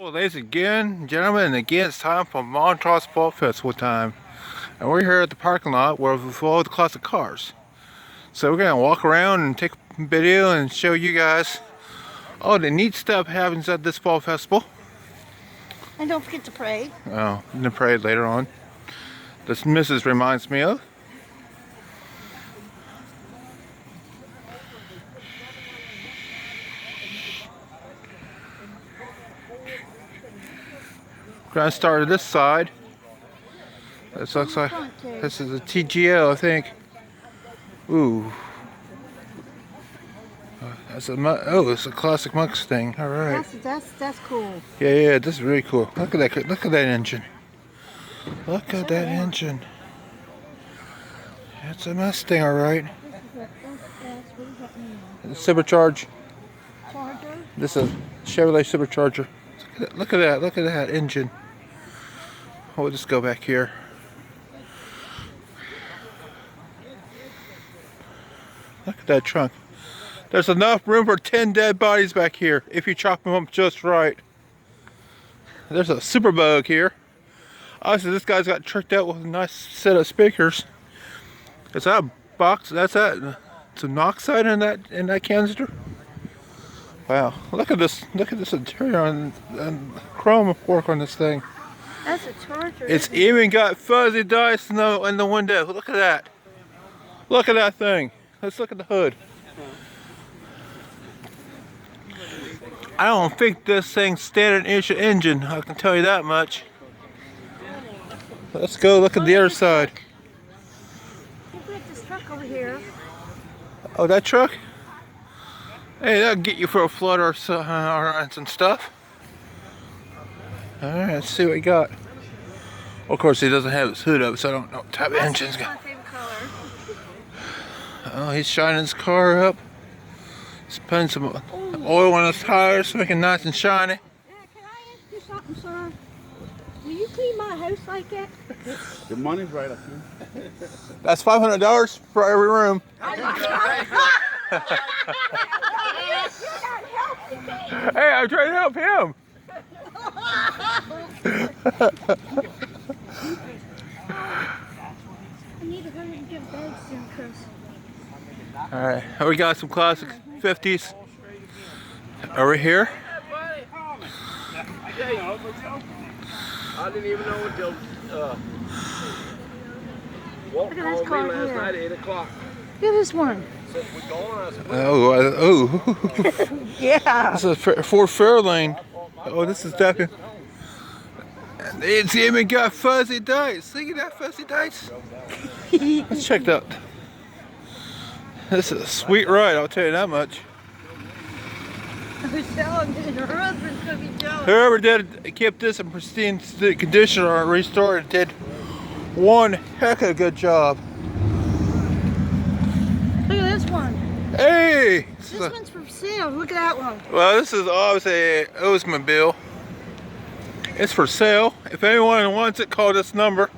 Well, ladies and gentlemen, again, it's time for Montross Fall Festival time. And we're here at the parking lot where we've followed the classic cars. So we're going to walk around and take a video and show you guys all the neat stuff happens at this fall festival. And don't forget to pray. Oh, and the parade later on. This Mrs. reminds me of. Gonna start at this side. This looks like this is a TGL, I think. Ooh, it's a classic Mustang. All right. That's cool. Yeah, this is really cool. Look at that! Look at that engine. Look at that engine. It's a Mustang, all right. It's a supercharge. Charger. This is a Chevrolet supercharger. Look at that! Look at that engine. We'll just go back here. Look at that trunk. There's enough room for 10 dead bodies back here if you chop them up just right. There's a Superbug here. Obviously, this guy's got tricked out with a nice set of speakers. Is that a box? That's that. Some oxide in that canister. Wow! Look at this! Look at this interior and chrome work on this thing. That's a Charger. It's even got fuzzy dice in the window. Look at that. Look at that thing. Let's look at the hood. I don't think this thing's standard engine. I can tell you that much. Let's go look at the other side. Look at this truck over here. Oh, that truck? Hey, that'll get you for a flood or some stuff. Alright, let's see what we got. Well, of course, he doesn't have his hood up, so I don't know what type of engine's got. My favorite color. Oh, he's shining his car up. He's putting some oil on his tires to make it nice and shiny. Yeah, can I ask you something, sir? Will you clean my house like that? The money's right up here. That's $500 for every room. Hey, I'm trying to help him. I need to hurry and get bags soon, cause. All right, we got some classic 50s over here. I didn't even know until Look at this car last here. night at 8 o'clock. Look at this one. Said we're going. I said, Oh. Yeah. This is a Ford Fairlane. Oh, this is definitely. It's even got fuzzy dice. Look at that fuzzy dice. Let's check that. This is a sweet ride, I'll tell you that much. Her husband's gonna be jealous. Whoever kept this in pristine condition or restored it did one heck of a good job. Look at this one. Hey! This one's for sale. Look at that one. Well, this is obviously an Oldsmobile. It's for sale. If anyone wants it, call this number.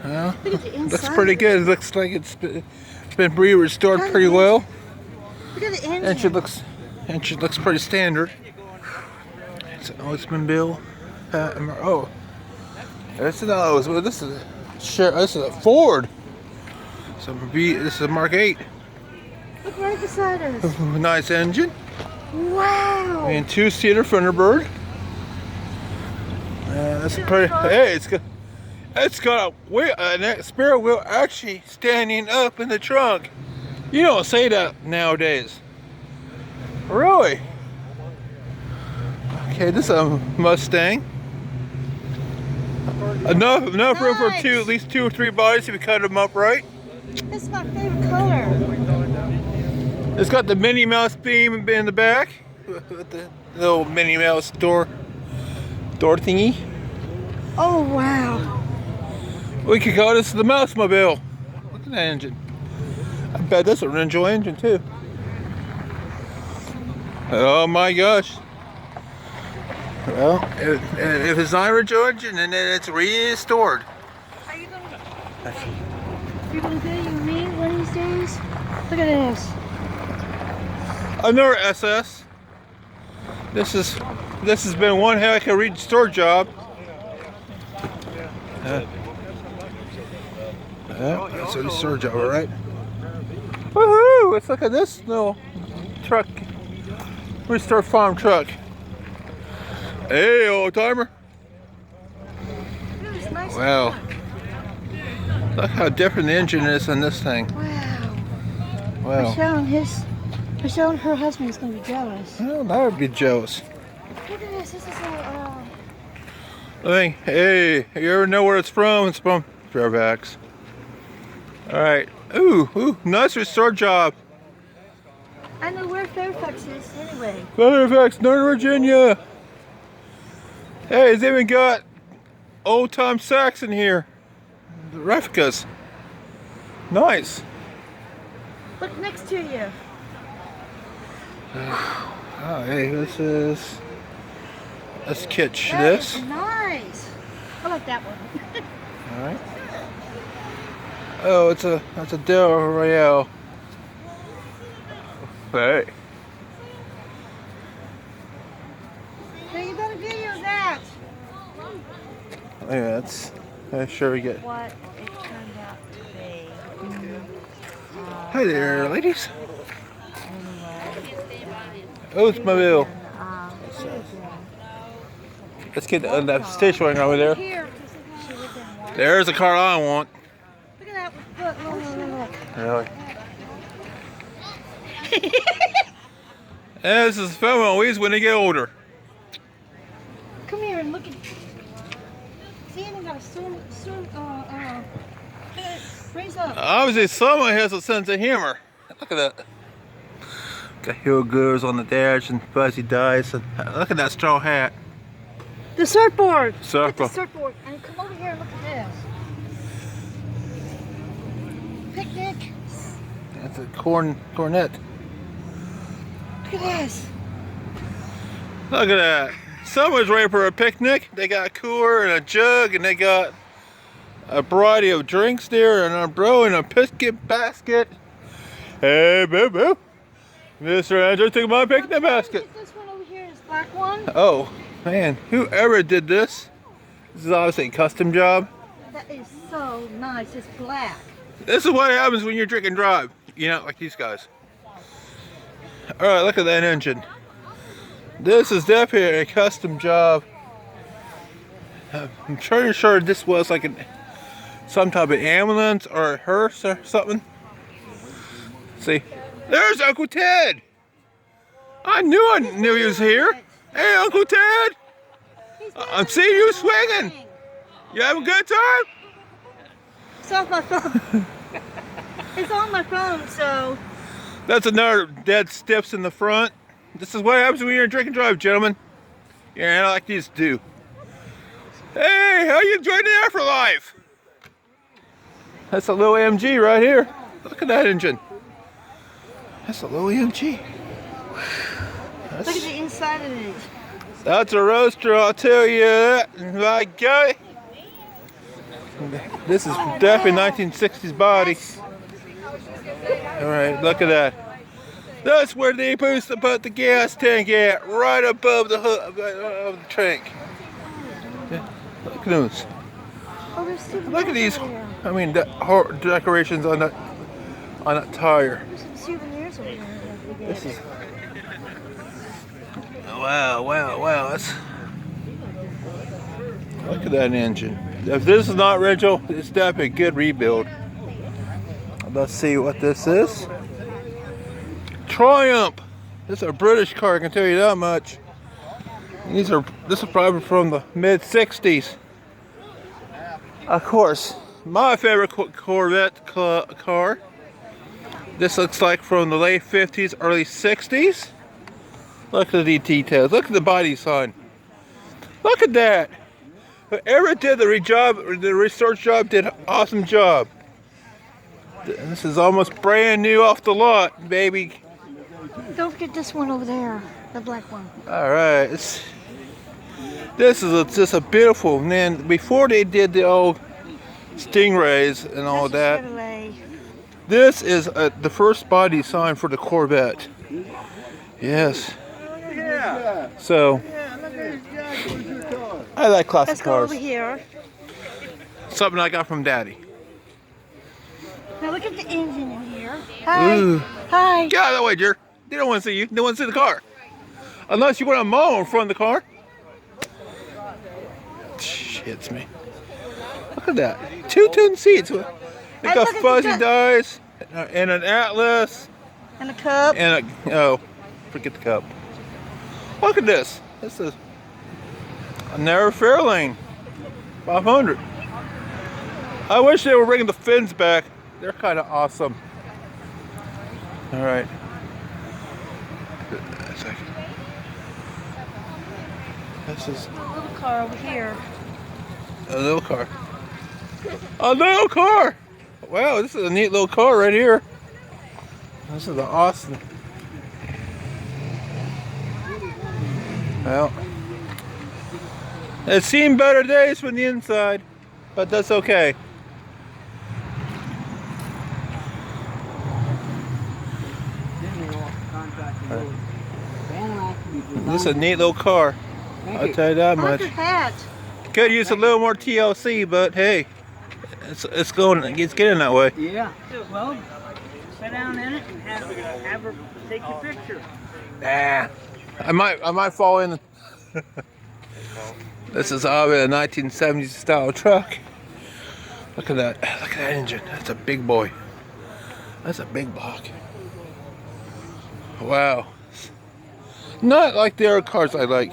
Well, Look at the inside. looks pretty good. It looks like it's been restored pretty well. Look at the engine. Engine looks pretty standard. It's an Oldsmobile. Oh, this is an Oldsmobile. This is a Ford. This is a Mark 8. Look right beside us. Nice engine. Wow. And two-seater Thunderbird. That's a pretty. Hey, it's got a spare wheel actually standing up in the trunk. You don't say that nowadays. Really? Okay, this is a Mustang. Enough room for Nice. at least 2 or 3 bodies if you cut them up right. This is my favorite color. It's got the Minnie Mouse beam in the back with the little Minnie Mouse door thingy. Oh wow. We could call this the Mouse Mobile. Look at that engine. I bet that's a Renjo engine too. Oh my gosh. Well, if it's not a Renjo engine, then it's restored. Are you gonna video me one of these days? Look at this. Another SS. This has been one heck of a restore job. That's a restore job, all right? Woohoo! Let's look at this little truck, restore farm truck. Hey, old timer! Nice. Wow! Look how different the engine is on this thing. Wow. Wow! Michelle and her husband is going to be jealous. Well, I would be jealous. Look at this. This is a. Hey, you ever know where it's from? It's from Fairfax. Alright. Ooh, nice restore job. I know where Fairfax is anyway. Fairfax, Northern Virginia. Hey, it's even got old time sacks in here. The replicas. Nice. Look next to you. Oh, hey, let's catch That this. is nice. I like that one. Alright. Oh, that's a Del Royale. Hey. Hey, you better video that. Yeah, that's sure we get. What it turned out to be. Hi there, ladies. Oldsmobile. Let's get that station wagon over there. Here. There's the car I want. Look at that. Look. Really? And this is fun always when they get older. Come here and look at. See, they got a raise up. Obviously, someone has a sense of humor. Look at that. Got hill goers on the dash and fuzzy dice. And look at that straw hat. The surfboard. Surfboard. Look at the surfboard. And come over here and look at this. Picnic. That's a cornet. Look at this. Look at that. Someone's ready for a picnic. They got a cooler and a jug, and they got a variety of drinks there, and an umbrella and a biscuit basket. Hey, boo boo. Mr. Andrew took my picnic basket. This one over here is black one. Oh, man. Whoever did this is obviously a custom job. That is so nice. It's black. This is what happens when you drink and drive. You know, like these guys. Alright, look at that engine. This is definitely a custom job. I'm pretty sure this was like some type of ambulance or a hearse or something. See, there's Uncle Ted. I knew he was here. Hey, Uncle Ted. I'm seeing you swinging. You having a good time? It's off my phone. It's on my phone, so. That's another dead stiffs in the front. This is what happens when you're in drink and drive, gentlemen. Yeah, like these do. Hey, how you enjoying the afterlife? That's a little MG right here. Look at that engine. That's a little MG. Look at the inside of it. That's a roaster, I'll tell you that. My guy. This is definitely 1960s body. Alright, look at that. That's where they supposed to put the gas tank at, right above the hood of the tank. Yeah, look at those. Oh, there's souvenirs Look at these. over there. I mean, decorations on that tire. There's some souvenirs over there. This is. Wow. That's. Look at that engine. If this is not original, it's definitely a good rebuild. Let's see what this is. Triumph. This is a British car, I can tell you that much. This is probably from the mid 60s. Of course, my favorite Corvette car. This looks like from the late 50s, early 60s. Look at the details. Look at the body sign. Look at that. Whoever did the restore job did an awesome job. This is almost brand new off the lot, baby. Don't forget this one over there, the black one. All right. This is just a beautiful. And then before they did the old Stingrays and all That's a that, Chevrolet. this is the first body sign for the Corvette. Yes. Yeah. So I like classic Let's go cars. over here. Something I got from Daddy. Now look at the engine in here. Hi. Ooh. Hi. Get out of the way, dear. They don't want to see you. They want to see the car. Unless you want to mow in front of the car. Hits me. Look at that. 2-tone seats. They got look at fuzzy the- dice and an Atlas And a cup. and a forget the cup. Look at this. This is a narrow Fairlane 500. I wish they were bringing the fins back. They're kind of awesome. All right. This is A little car over here. a little car. A little car! Wow, this is a neat little car right here. This is awesome. Well, it's seen better days from the inside, but that's okay. This is a neat little car. I'll tell you that Look much. at that. Could use a little more TLC, but hey, it's getting that way. Yeah. Well, sit down in it and have her take your picture. Nah, I might fall in. This is obviously a 1970s style truck. Look at that! Look at that engine. That's a big boy. That's a big block. Wow. Not like the other cars I like.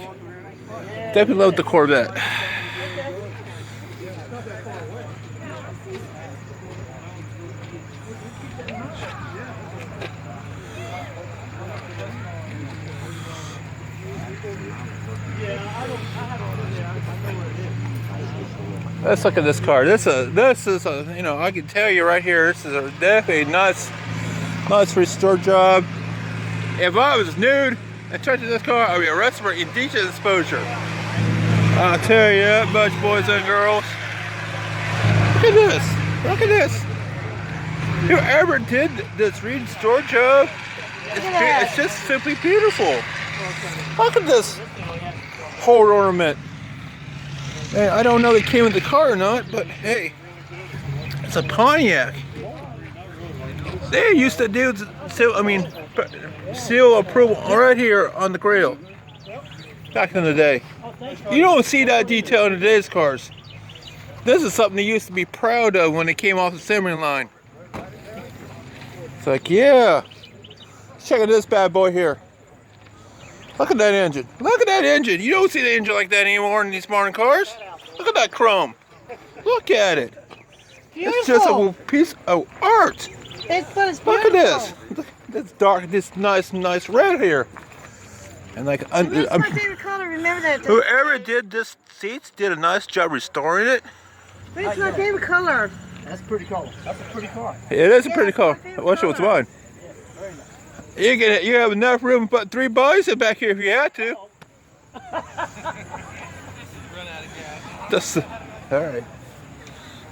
Definitely love the Corvette. Let's look at this car. This is a you know, I can tell you right here, this is a definitely nuts restored job. If I was nude and touching this car, I'd be arrested for indecent exposure. I'll tell you that much, boys and girls. Look at this. Look at this. Whoever did this restored job, it's just simply beautiful. Look at this whole ornament. Hey, I don't know if it came with the car or not, but hey, it's a Pontiac. They used to do seal approval right here on the grill back in the day. You don't see that detail in today's cars. This is something they used to be proud of when they came off the assembly line. It's like, yeah. Check out this bad boy here. Look at that engine. Look at that engine. You don't see the engine like that anymore in these modern cars. Look at that chrome. Look at it. It's just a piece of art. Look at this. Look at this dark, this nice red here. And like, That's my favorite color. Remember that. whoever did this seats did a nice job restoring it. It's my favorite color. That's pretty cool. That's a pretty car. It is a Yeah, pretty it's car. my favorite I wish it was color. mine. You have enough room to put 3 bodies in back here if you had to. That's all right.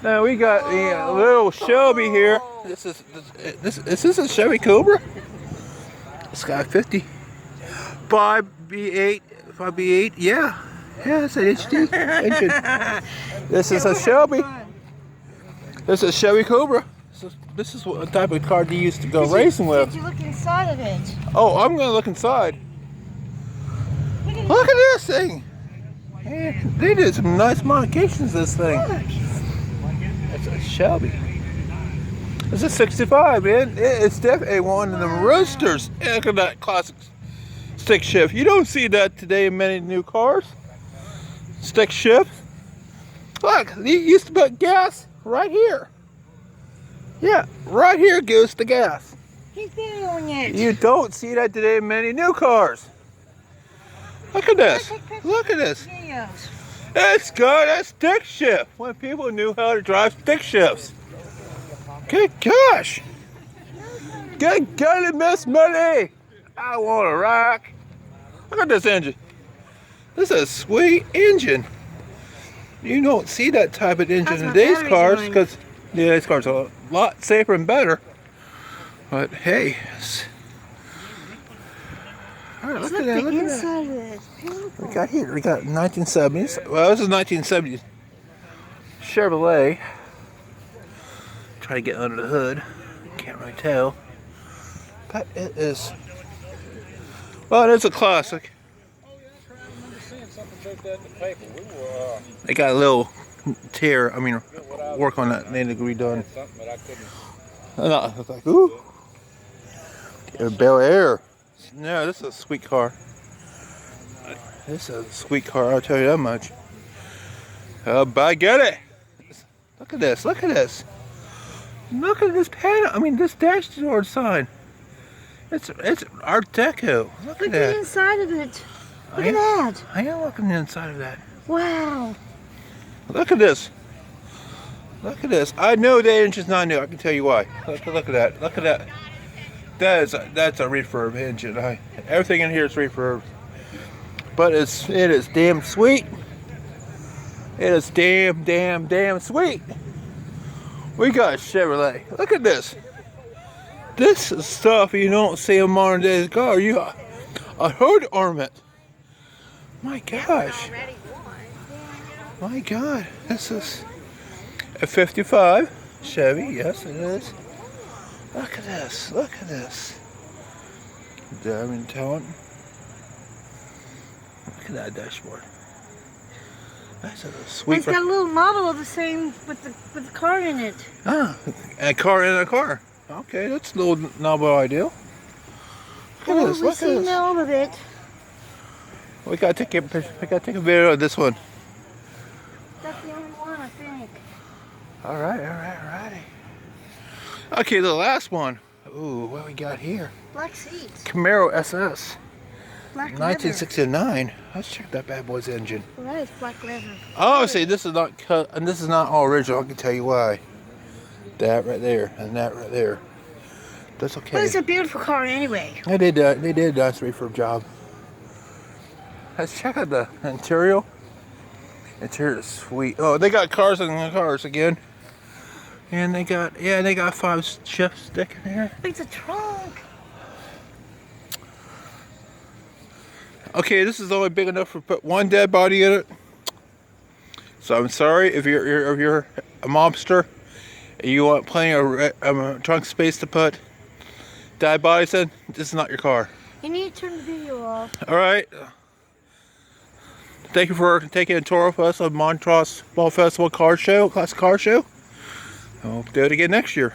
Now we got the little Shelby here. This is a Chevy Cobra. It's got 50 5B8. Yeah, it's an HD engine. This is a Shelby. This is a Chevy Cobra. This is what type of car they used to go racing with. Did you look inside of it? Oh, I'm gonna look inside. Look at this thing. Man, they did some nice modifications to this thing. It's a Shelby. It's a 65, man. It's definitely one of them roosters. Look at that classic stick shift. You don't see that today in many new cars. Stick shift. Look, you used to put gas right here. Yeah, right here goes the gas. He's doing it. You don't see that today in many new cars. Look at this. Look at this. Yeah. It's got a stick shift when people knew how to drive stick shifts. Good gosh. Good golly, Miss Millie. I want to rock. Look at this engine. This is a sweet engine. You don't see that type of engine How's in my today's battery cars doing? because these cars are a lot safer and better. But hey, All right, Look look at the that. Look at that. inside of it. It's beautiful. We got here. We got 1970s. Well, this is 1970s Chevrolet. Try to get under the hood. Can't really tell. But it is. Well, it is a classic. They got a little tear. I mean, work on that. They need to be redone. No, it's like, ooh. Bel Air. No, this is a sweet car. This is a sweet car, I'll tell you that much. But I get it. Look at this, look at this. Look at this panel, I mean this dashboard sign. It's Art Deco. Look at the that. inside of it. Look at that. I am looking inside of that. Wow. Look at this. Look at this. I know the engine's not new, I can tell you why. Look at that, look at that. That's a refurb engine. Everything in here is refurb. But it is damn sweet. It is damn sweet. We got a Chevrolet. Look at this. This is stuff you don't see in modern day car. You a hood ornament. My gosh. My God. This is a 55 Chevy. Yes, it is. Look at this. Look at this. Diamond talent. Look at that dashboard. That's a sweet. It's got a little model of the same with the car in it. Ah, a car in a car. Okay, that's a little novel idea. Look at this. We've Look at seen this. all of it. We gotta take a video of this one. That's the only one, I think. All righty. Okay, the last one. Ooh, what we got here? Black seats. Camaro SS. Black leather. 1969. Let's check that bad boy's engine. Well, that is black leather. Oh, see, this is not cut, and this is not all original. I can tell you why. That right there, and that right there. That's okay. But it's a beautiful car anyway. They did a nice refurb job. Let's check out the interior. Interior is sweet. Oh, they got cars in the cars again. And they got 5 shifts sticking here. It's a trunk. Okay, this is only big enough to put one dead body in it. So I'm sorry if you're a mobster and you want plenty of trunk space to put dead bodies in. This is not your car. You need to turn the video off. All right. Thank you for taking a tour with us on Montross Fall Festival Car Show, Classic Car Show. We'll do it again next year.